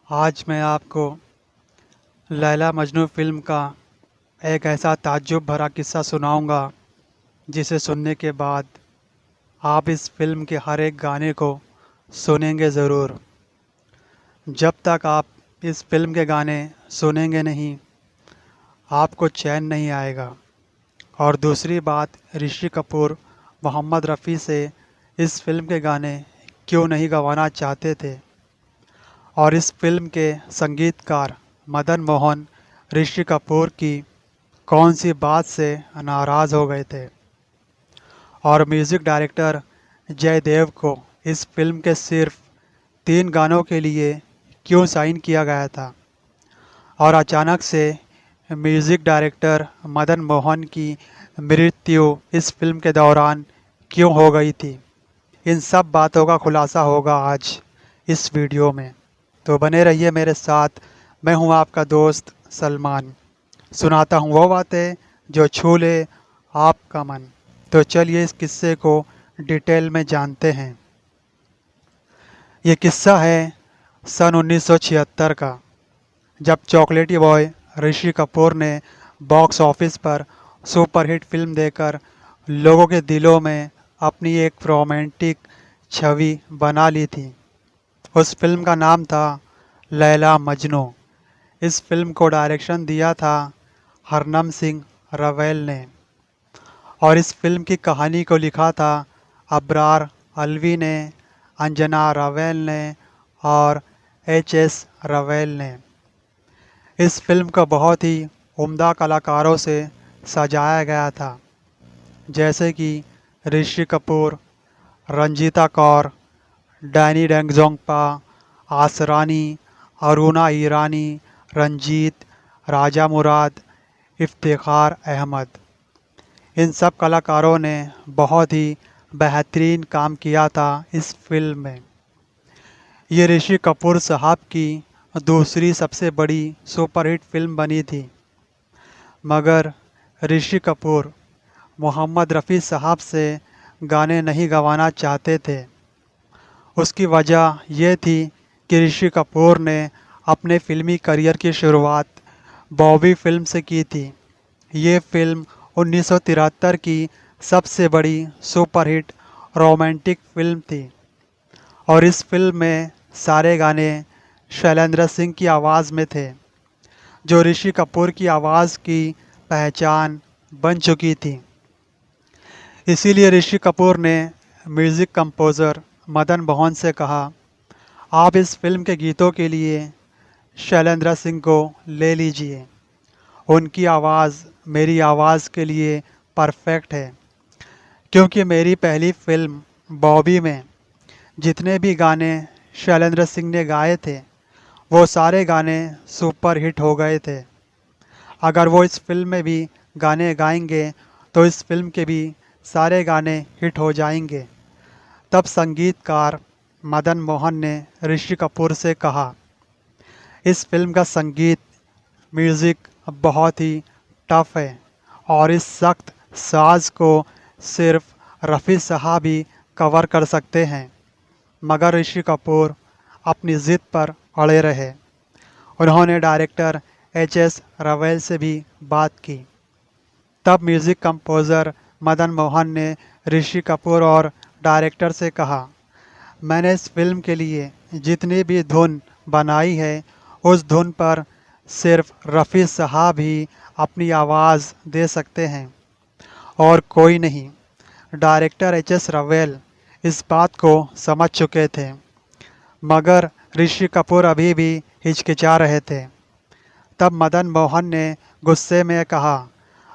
आज मैं आपको लैला मजनू फ़िल्म का एक ऐसा ताज्जुब भरा किस्सा सुनाऊंगा जिसे सुनने के बाद आप इस फ़िल्म के हर एक गाने को सुनेंगे ज़रूर। जब तक आप इस फ़िल्म के गाने सुनेंगे नहीं, आपको चैन नहीं आएगा। और दूसरी बात, ऋषि कपूर मोहम्मद रफ़ी से इस फ़िल्म के गाने क्यों नहीं गवाना चाहते थे, और इस फिल्म के संगीतकार मदन मोहन ऋषि कपूर की कौन सी बात से नाराज़ हो गए थे, और म्यूज़िक डायरेक्टर जयदेव को इस फिल्म के सिर्फ 3 गानों के लिए क्यों साइन किया गया था, और अचानक से म्यूज़िक डायरेक्टर मदन मोहन की मृत्यु इस फिल्म के दौरान क्यों हो गई थी। इन सब बातों का खुलासा होगा आज इस वीडियो में, तो बने रहिए मेरे साथ। मैं हूं आपका दोस्त सलमान, सुनाता हूं वो बातें जो छू ले आपका मन। तो चलिए इस किस्से को डिटेल में जानते हैं। ये किस्सा है सन 1976 का, जब चॉकलेटी बॉय ऋषि कपूर ने बॉक्स ऑफिस पर सुपरहिट फिल्म देकर लोगों के दिलों में अपनी एक रोमांटिक छवि बना ली थी। उस फिल्म का नाम था लैला मजनू। इस फिल्म को डायरेक्शन दिया था हरनम सिंह रवैल ने, और इस फिल्म की कहानी को लिखा था अबरार अलवी ने, अंजना रवैल ने और एच.एस. रवैल ने। इस फिल्म को बहुत ही उम्दा कलाकारों से सजाया गया था, जैसे कि ऋषि कपूर, रंजीता कौर, डैनी डेंगजोंगपा, आसरानी, अरुणा ईरानी, रंजीत, राजा मुराद, इफ्तिखार अहमद। इन सब कलाकारों ने बहुत ही बेहतरीन काम किया था इस फिल्म में। ये ऋषि कपूर साहब की दूसरी सबसे बड़ी सुपरहिट फिल्म बनी थी, मगर ऋषि कपूर मोहम्मद रफ़ी साहब से गाने नहीं गवाना चाहते थे। उसकी वजह यह थी कि ऋषि कपूर ने अपने फिल्मी करियर की शुरुआत बॉबी फिल्म से की थी। ये फिल्म 1973 की सबसे बड़ी सुपरहिट रोमांटिक फिल्म थी, और इस फिल्म में सारे गाने शैलेंद्र सिंह की आवाज़ में थे, जो ऋषि कपूर की आवाज़ की पहचान बन चुकी थी। इसीलिए ऋषि कपूर ने म्यूज़िक कंपोज़र मदन मोहन से कहा, आप इस फिल्म के गीतों के लिए शैलेंद्र सिंह को ले लीजिए। उनकी आवाज़ मेरी आवाज़ के लिए परफेक्ट है, क्योंकि मेरी पहली फिल्म बॉबी में जितने भी गाने शैलेंद्र सिंह ने गाए थे, वो सारे गाने सुपर हिट हो गए थे। अगर वो इस फिल्म में भी गाने गाएंगे तो इस फिल्म के भी सारे गाने हिट हो जाएंगे। तब संगीतकार मदन मोहन ने ऋषि कपूर से कहा, इस फिल्म का संगीत म्यूज़िक बहुत ही टफ है, और इस सख्त साज को सिर्फ रफ़ी साहब ही कवर कर सकते हैं। मगर ऋषि कपूर अपनी ज़िद पर अड़े रहे। उन्होंने डायरेक्टर एच.एस. रवैल से भी बात की। तब म्यूज़िक कंपोज़र मदन मोहन ने ऋषि कपूर और डायरेक्टर से कहा, मैंने इस फिल्म के लिए जितनी भी धुन बनाई है, उस धुन पर सिर्फ रफ़ी साहब ही अपनी आवाज़ दे सकते हैं, और कोई नहीं। Director HS. रवैल इस बात को समझ चुके थे, मगर ऋषि कपूर अभी भी हिचकिचा रहे थे। तब मदन मोहन ने गुस्से में कहा,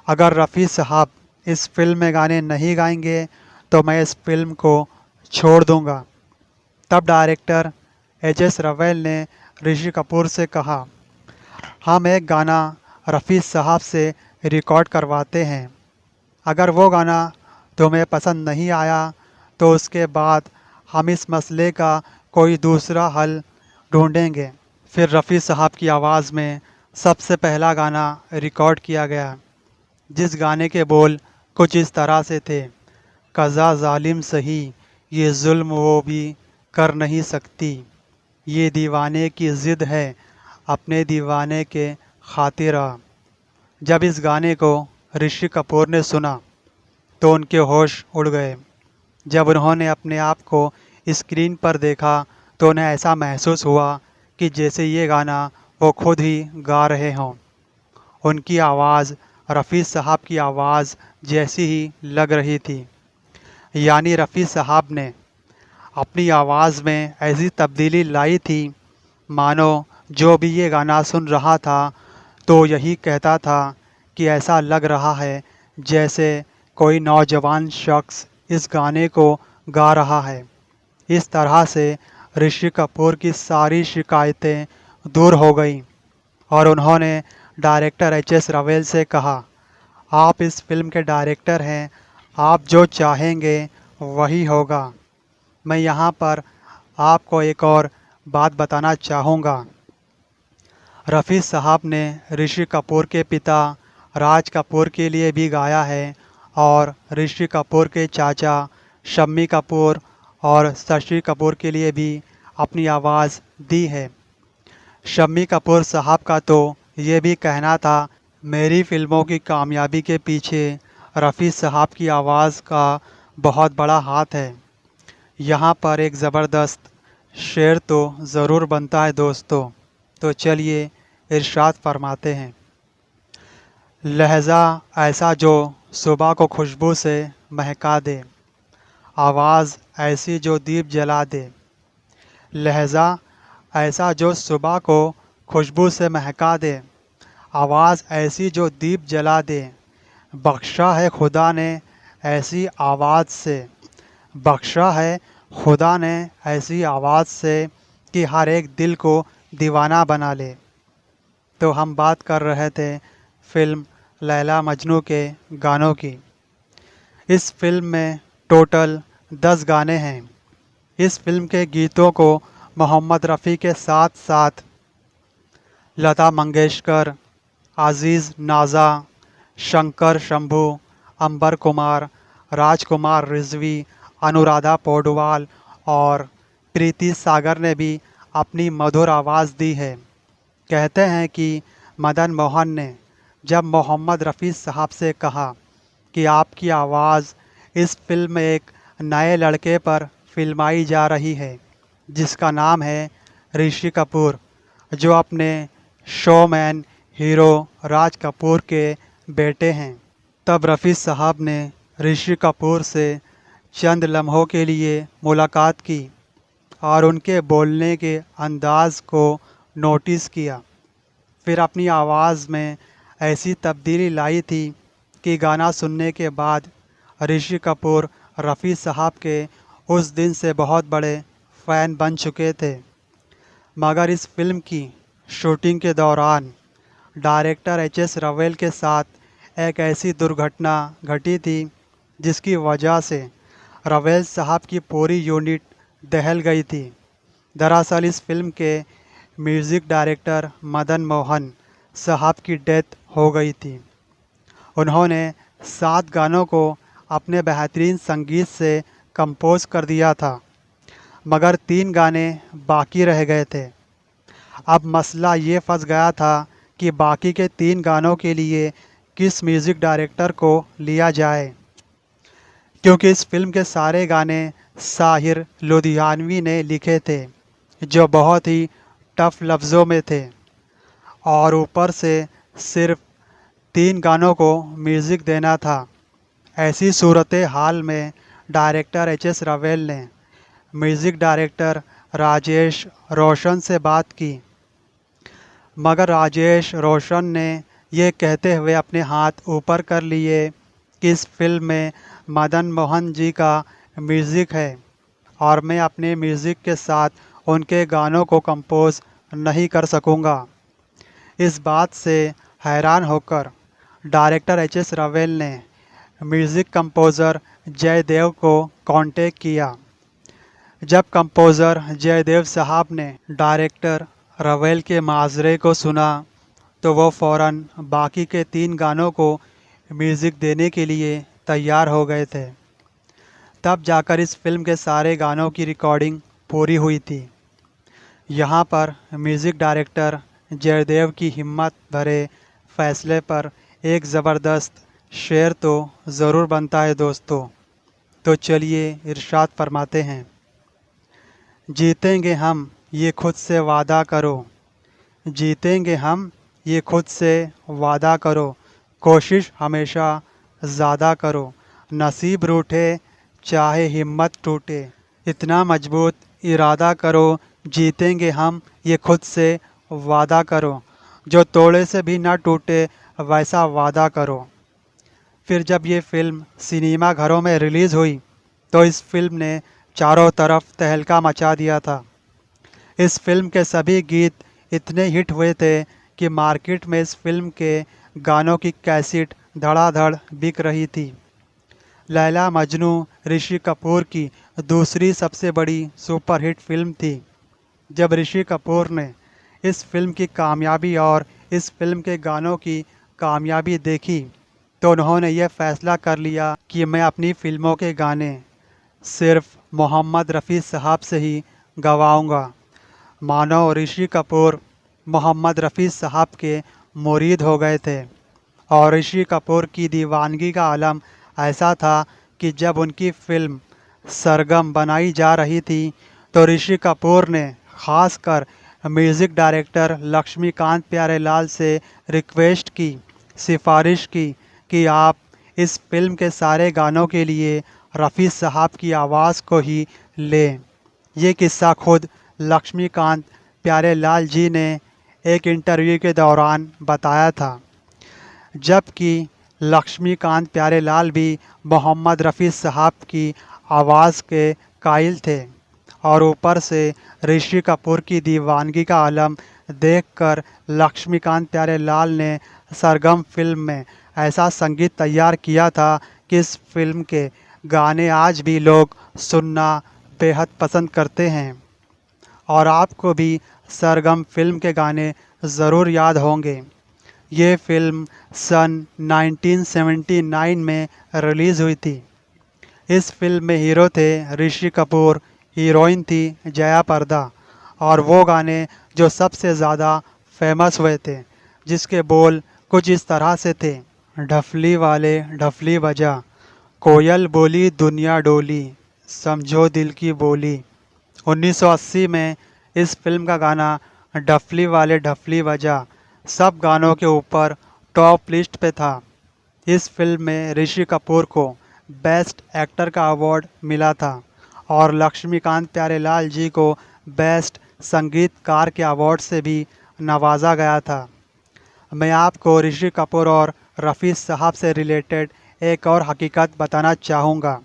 अगर रफ़ी साहब इस फिल्म में गाने नहीं गाएंगे तो मैं इस फिल्म को छोड़ दूंगा। तब डायरेक्टर एच.एस. रवैल ने ऋषि कपूर से कहा, हम एक गाना रफ़ी साहब से रिकॉर्ड करवाते हैं। अगर वो गाना तुम्हें पसंद नहीं आया तो उसके बाद हम इस मसले का कोई दूसरा हल ढूंढेंगे। फिर रफ़ी साहब की आवाज़ में सबसे पहला गाना रिकॉर्ड किया गया, जिस गाने के बोल कुछ इस तरह से थे, कज़ा ज़ालिम सही ये जुल्म वो भी कर नहीं सकती। ये दीवाने की ज़िद है अपने दीवाने के खातिर आ। जब इस गाने को ऋषि कपूर ने सुना तो उनके होश उड़ गए। जब उन्होंने अपने आप को स्क्रीन पर देखा तो उन्हें ऐसा महसूस हुआ कि जैसे ये गाना वो खुद ही गा रहे हों। उनकी आवाज़ रफ़ी साहब की आवाज़ जैसी ही लग रही थी। यानी रफ़ी साहब ने अपनी आवाज़ में ऐसी तब्दीली लाई थी, मानो जो भी ये गाना सुन रहा था तो यही कहता था कि ऐसा लग रहा है जैसे कोई नौजवान शख्स इस गाने को गा रहा है। इस तरह से ऋषि कपूर की सारी शिकायतें दूर हो गईं और उन्होंने डायरेक्टर एच.एस. रवेल से कहा, आप इस फिल्म के डायरेक्टर हैं, आप जो चाहेंगे वही होगा। मैं यहाँ पर आपको एक और बात बताना चाहूँगा। रफ़ी साहब ने ऋषि कपूर के पिता राज कपूर के लिए भी गाया है और ऋषि कपूर के चाचा शम्मी कपूर और शशि कपूर के लिए भी अपनी आवाज़ दी है। शम्मी कपूर साहब का तो ये भी कहना था, मेरी फ़िल्मों की कामयाबी के पीछे रफ़ी साहब की आवाज़ का बहुत बड़ा हाथ है। यहाँ पर एक ज़बरदस्त शेर तो ज़रूर बनता है दोस्तों, तो चलिए इरशाद फरमाते हैं। लहज़ा ऐसा जो सुबह को खुशबू से महका दे, आवाज़ ऐसी जो दीप जला दे। लहज़ा ऐसा जो सुबह को खुशबू से महका दे, आवाज़ ऐसी जो दीप जला दे। बख्शा है खुदा ने ऐसी आवाज़ से, बख्शा है खुदा ने ऐसी आवाज़ से कि हर एक दिल को दीवाना बना ले। तो हम बात कर रहे थे फ़िल्म लैला मजनू के गानों की। इस फिल्म में टोटल 10 गाने हैं। इस फिल्म के गीतों को मोहम्मद रफ़ी के साथ साथ लता मंगेशकर, अज़ीज़ नाज़ा, शंकर शंभू, अंबर कुमार, राजकुमार रिज़वी, अनुराधा पौडवाल और प्रीति सागर ने भी अपनी मधुर आवाज़ दी है। कहते हैं कि मदन मोहन ने जब मोहम्मद रफ़ी साहब से कहा कि आपकी आवाज़ इस फिल्म में एक नए लड़के पर फिल्माई जा रही है जिसका नाम है ऋषि कपूर, जो अपने शोमैन हीरो राज कपूर के बेटे हैं, तब रफ़ी साहब ने ऋषि कपूर से चंद लम्हों के लिए मुलाकात की और उनके बोलने के अंदाज़ को नोटिस किया। फिर अपनी आवाज़ में ऐसी तब्दीली लाई थी कि गाना सुनने के बाद ऋषि कपूर रफ़ी साहब के उस दिन से बहुत बड़े फ़ैन बन चुके थे। मगर इस फिल्म की शूटिंग के दौरान डायरेक्टर एच.एस. रवेल के साथ एक ऐसी दुर्घटना घटी थी जिसकी वजह से रवेल साहब की पूरी यूनिट दहल गई थी। दरअसल इस फिल्म के म्यूज़िक डायरेक्टर मदन मोहन साहब की डेथ हो गई थी। उन्होंने 7 गानों को अपने बेहतरीन संगीत से कंपोज कर दिया था, मगर 3 गाने बाकी रह गए थे। अब मसला ये फंस गया था कि बाकी के 3 गानों के लिए किस म्यूज़िक डायरेक्टर को लिया जाए, क्योंकि इस फिल्म के सारे गाने साहिर लुधियानवी ने लिखे थे, जो बहुत ही टफ लफ्ज़ों में थे और ऊपर से सिर्फ 3 गानों को म्यूज़िक देना था। ऐसी सूरत हाल में डायरेक्टर एच.एस. रवेल ने म्यूज़िक डायरेक्टर राजेश रोशन से बात की, मगर राजेश रोशन ने ये कहते हुए अपने हाथ ऊपर कर लिए कि इस फिल्म में मदन मोहन जी का म्यूज़िक है और मैं अपने म्यूज़िक के साथ उनके गानों को कंपोज नहीं कर सकूंगा। इस बात से हैरान होकर डायरेक्टर एच.एस. रवेल ने म्यूज़िक कंपोज़र जयदेव को कांटेक्ट किया। जब कंपोज़र जयदेव साहब ने डायरेक्टर रवेल के माजरे को सुना तो वो फ़ौरन बाकी के 3 गानों को म्यूज़िक देने के लिए तैयार हो गए थे। तब जाकर इस फिल्म के सारे गानों की रिकॉर्डिंग पूरी हुई थी। यहाँ पर म्यूज़िक डायरेक्टर जयदेव की हिम्मत भरे फैसले पर एक ज़बरदस्त शेर तो ज़रूर बनता है दोस्तों। तो चलिए इरशाद फरमाते हैं, जीतेंगे हम ये खुद से वादा करो, जीतेंगे हम ये खुद से वादा करो, कोशिश हमेशा ज़्यादा करो, नसीब रूठे चाहे हिम्मत टूटे, इतना मजबूत इरादा करो, जीतेंगे हम ये खुद से वादा करो, जो तोड़े से भी ना टूटे वैसा वादा करो। फिर जब ये फ़िल्म सिनेमा घरों में रिलीज़ हुई तो इस फिल्म ने चारों तरफ तहलका मचा दिया था। इस फिल्म के सभी गीत इतने हिट हुए थे कि मार्केट में इस फिल्म के गानों की कैसेट धड़ाधड़ बिक रही थी। लैला मजनू ऋषि कपूर की दूसरी सबसे बड़ी सुपरहिट फिल्म थी। जब ऋषि कपूर ने इस फिल्म की कामयाबी और इस फिल्म के गानों की कामयाबी देखी तो उन्होंने यह फैसला कर लिया कि मैं अपनी फिल्मों के गाने सिर्फ मोहम्मद रफ़ी साहब से ही गवाऊंगा। मानो ऋषि कपूर मोहम्मद रफ़ी साहब के मुरीद हो गए थे और ऋषि कपूर की दीवानगी का आलम ऐसा था कि जब उनकी फ़िल्म सरगम बनाई जा रही थी तो ऋषि कपूर ने ख़ासकर म्यूज़िक डायरेक्टर लक्ष्मीकांत प्यारेलाल से रिक्वेस्ट की, सिफारिश की कि आप इस फिल्म के सारे गानों के लिए रफ़ी साहब की आवाज़ को ही लें। ये किस्सा खुद लक्ष्मीकांत प्यारेलाल जी ने एक इंटरव्यू के दौरान बताया था। जबकि लक्ष्मीकांत प्यारेलाल भी मोहम्मद रफ़ी साहब की आवाज़ के कायल थे और ऊपर से ऋषि कपूर की दीवानगी का आलम देखकर लक्ष्मीकांत प्यारेलाल ने सरगम फिल्म में ऐसा संगीत तैयार किया था कि इस फिल्म के गाने आज भी लोग सुनना बेहद पसंद करते हैं। और आपको भी सरगम फिल्म के गाने ज़रूर याद होंगे। ये फिल्म सन 1979 में रिलीज़ हुई थी। इस फिल्म में हीरो थे ऋषि कपूर, हीरोइन थी जया प्रदा और वो गाने जो सबसे ज़्यादा फेमस हुए थे, जिसके बोल कुछ इस तरह से थे, ढफली वाले ढफली बजा, कोयल बोली दुनिया डोली, समझो दिल की बोली। 1980 में इस फिल्म का गाना ढफली वाले ढफली बजा सब गानों के ऊपर टॉप लिस्ट पे था। इस फिल्म में ऋषि कपूर को बेस्ट एक्टर का अवार्ड मिला था और लक्ष्मीकांत प्यारेलाल जी को बेस्ट संगीतकार के अवार्ड से भी नवाजा गया था। मैं आपको ऋषि कपूर और रफ़ी साहब से रिलेटेड एक और हकीकत बताना चाहूँगा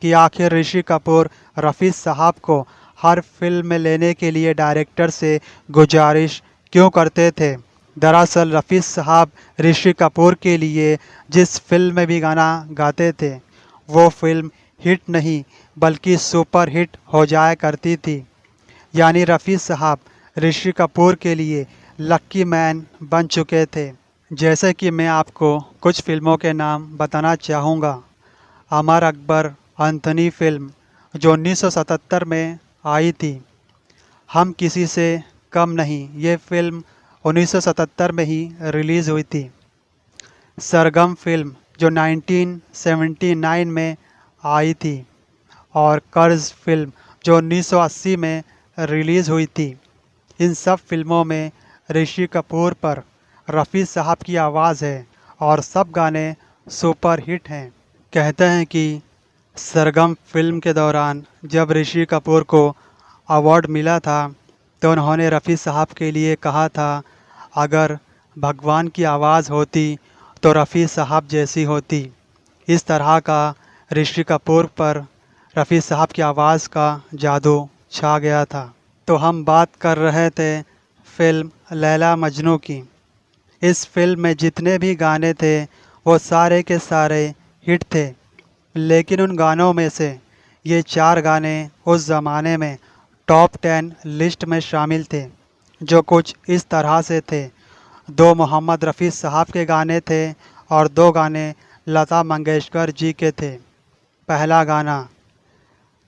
कि आखिर ऋषि कपूर रफ़ी साहब को हर फिल्म में लेने के लिए डायरेक्टर से गुजारिश क्यों करते थे। दरअसल रफ़ी साहब ऋषि कपूर के लिए जिस फिल्म में भी गाना गाते थे वो फिल्म हिट नहीं बल्कि सुपर हिट हो जाया करती थी। यानी रफ़ी साहब ऋषि कपूर के लिए लक्की मैन बन चुके थे। जैसे कि मैं आपको कुछ फिल्मों के नाम बताना चाहूँगा। अमर अकबर एंथनी फिल्म जो 1977 में आई थी, हम किसी से कम नहीं, ये फिल्म 1977 में ही रिलीज़ हुई थी। सरगम फिल्म जो 1979 में आई थी और कर्ज फिल्म जो 1980 में रिलीज़ हुई थी। इन सब फिल्मों में ऋषि कपूर पर रफ़ी साहब की आवाज़ है और सब गाने सुपर हिट हैं। कहते हैं कि सरगम फिल्म के दौरान जब ऋषि कपूर को अवार्ड मिला था तो उन्होंने रफ़ी साहब के लिए कहा था, अगर भगवान की आवाज़ होती तो रफ़ी साहब जैसी होती। इस तरह का ऋषि कपूर पर रफ़ी साहब की आवाज़ का जादू छा गया था। तो हम बात कर रहे थे फिल्म लैला मजनू की। इस फिल्म में जितने भी गाने थे वो सारे के सारे हिट थे, लेकिन उन गानों में से ये 4 गाने उस ज़माने में टॉप 10 लिस्ट में शामिल थे, जो कुछ इस तरह से थे। 2 मोहम्मद रफ़ी साहब के गाने थे और 2 गाने लता मंगेशकर जी के थे। पहला गाना,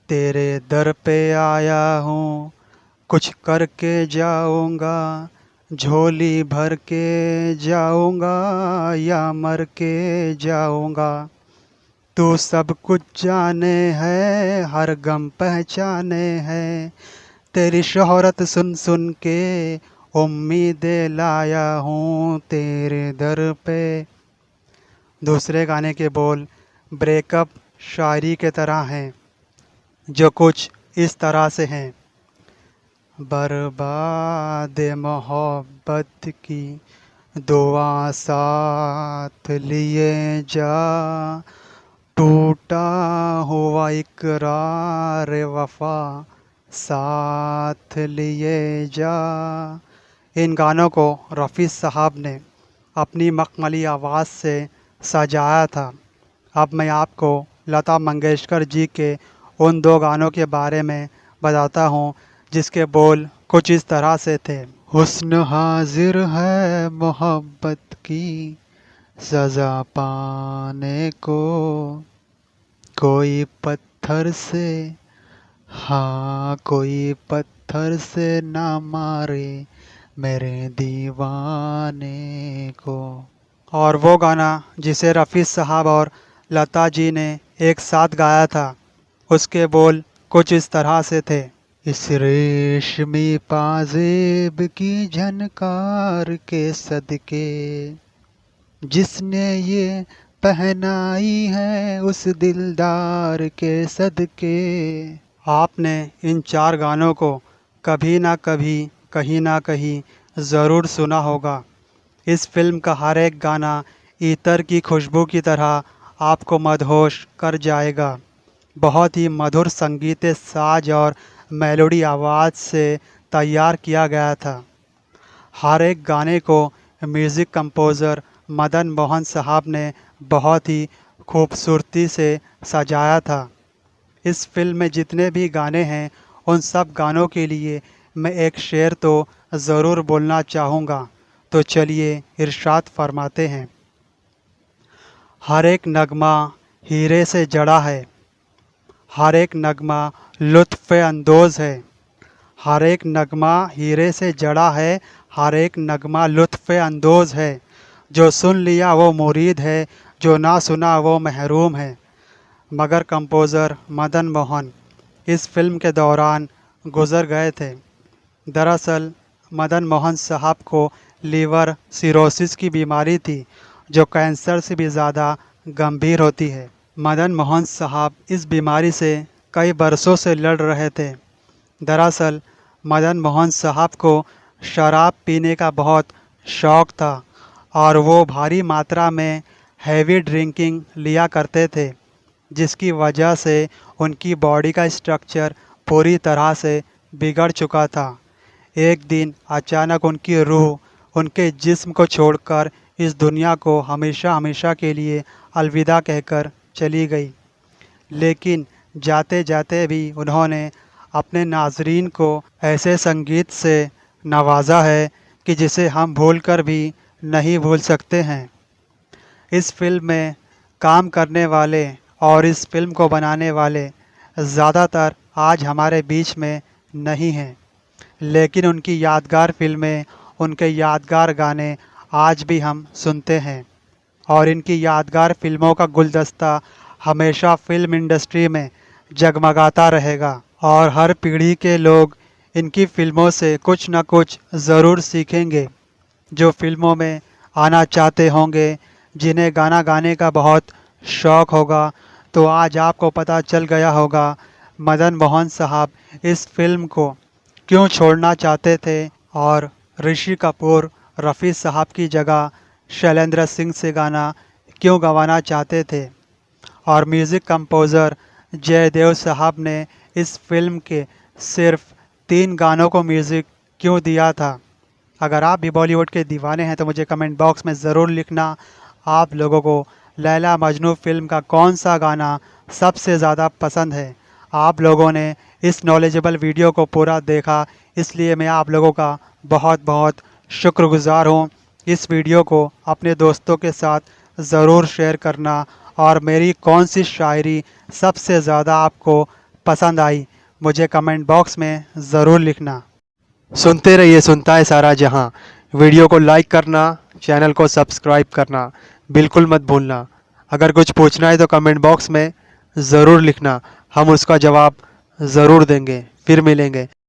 तेरे दर पे आया हूँ कुछ करके जाऊंगा, झोली भर के जाऊंगा या मर के जाऊंगा। तू सब कुछ जाने है, हर गम पहचाने है। तेरी शोहरत सुन सुन के उम्मीदें लाया हूँ तेरे दर पे। दूसरे गाने के बोल ब्रेकअप शायरी के तरह हैं, जो कुछ इस तरह से हैं। बर्बाद मोहब्बत की दुआ साथ लिए जा, टूटा हुआ इकरार वफा साथ लिए जा। इन गानों को रफ़ी साहब ने अपनी मखमली आवाज़ से सजाया था। अब मैं आपको लता मंगेशकर जी के उन दो गानों के बारे में बताता हूँ जिसके बोल कुछ इस तरह से थे। हुस्न हाजिर है मोहब्बत की सज़ा पाने को, कोई पत्थर से, हाँ कोई पत्थर से ना मारे मेरे दीवाने को। और वो गाना जिसे रफ़ी साहब और लता जी ने एक साथ गाया था, उसके बोल कुछ इस तरह से थे। इस रेशमी पाजेब की झनकार के सदके, जिसने ये पहनाई है उस दिलदार के सदके। आपने इन चार गानों को कभी ना कभी कहीं ना कहीं ज़रूर सुना होगा। इस फिल्म का हर एक गाना ईतर की खुशबू की तरह आपको मदहोश कर जाएगा। बहुत ही मधुर संगीत साज और मेलोडी आवाज़ से तैयार किया गया था। हर एक गाने को म्यूज़िक कंपोज़र मदन मोहन साहब ने बहुत ही खूबसूरती से सजाया था। इस फिल्म में जितने भी गाने हैं उन सब गानों के लिए मैं एक शेर तो ज़रूर बोलना चाहूँगा। तो चलिए इरशाद फरमाते हैं। हर एक नगमा हीरे से जड़ा है, हर एक नगमा लुत्फ़ अंदोज़ है। हर एक नगमा हीरे से जड़ा है, हर एक नगमा लुत्फ़ अंदोज़ है। जो सुन लिया वो मुरीद है, जो ना सुना वो महरूम है। मगर कंपोज़र मदन मोहन इस फिल्म के दौरान गुज़र गए थे। दरअसल मदन मोहन साहब को लीवर सिरोसिस की बीमारी थी, जो कैंसर से भी ज़्यादा गंभीर होती है। मदन मोहन साहब इस बीमारी से कई बरसों से लड़ रहे थे। दरअसल मदन मोहन साहब को शराब पीने का बहुत शौक़ था और वो भारी मात्रा में हैवी ड्रिंकिंग लिया करते थे, जिसकी वजह से उनकी बॉडी का स्ट्रक्चर पूरी तरह से बिगड़ चुका था। एक दिन अचानक उनकी रूह उनके जिस्म को छोड़कर इस दुनिया को हमेशा हमेशा के लिए अलविदा कहकर चली गई। लेकिन जाते जाते भी उन्होंने अपने नाज़रीन को ऐसे संगीत से नवाजा है कि जिसे हम भूलकर भी नहीं भूल सकते हैं। इस फिल्म में काम करने वाले और इस फिल्म को बनाने वाले ज़्यादातर आज हमारे बीच में नहीं हैं, लेकिन उनकी यादगार फिल्में, उनके यादगार गाने आज भी हम सुनते हैं और इनकी यादगार फिल्मों का गुलदस्ता हमेशा फिल्म इंडस्ट्री में जगमगाता रहेगा और हर पीढ़ी के लोग इनकी फ़िल्मों से कुछ न कुछ ज़रूर सीखेंगे। जो फिल्मों में आना चाहते होंगे, जिन्हें गाना गाने का बहुत शौक़ होगा, तो आज आपको पता चल गया होगा मदन मोहन साहब इस फिल्म को क्यों छोड़ना चाहते थे और ऋषि कपूर रफ़ी साहब की जगह शैलेंद्र सिंह से गाना क्यों गवाना चाहते थे और म्यूज़िक कंपोज़र जयदेव साहब ने इस फिल्म के सिर्फ 3 गानों को म्यूज़िक क्यों दिया था। अगर आप भी बॉलीवुड के दीवाने हैं तो मुझे कमेंट बॉक्स में ज़रूर लिखना, आप लोगों को लैला मजनू फ़िल्म का कौन सा गाना सबसे ज़्यादा पसंद है। आप लोगों ने इस नॉलेजेबल वीडियो को पूरा देखा, इसलिए मैं आप लोगों का बहुत बहुत शुक्रगुज़ार हूँ। इस वीडियो को अपने दोस्तों के साथ ज़रूर शेयर करना और मेरी कौन सी शायरी सबसे ज़्यादा आपको पसंद आई मुझे कमेंट बॉक्स में ज़रूर लिखना। सुनते रहिए, सुनता है सारा जहां। वीडियो को लाइक करना, चैनल को सब्सक्राइब करना बिल्कुल मत भूलना। अगर कुछ पूछना है तो कमेंट बॉक्स में ज़रूर लिखना, हम उसका जवाब ज़रूर देंगे। फिर मिलेंगे।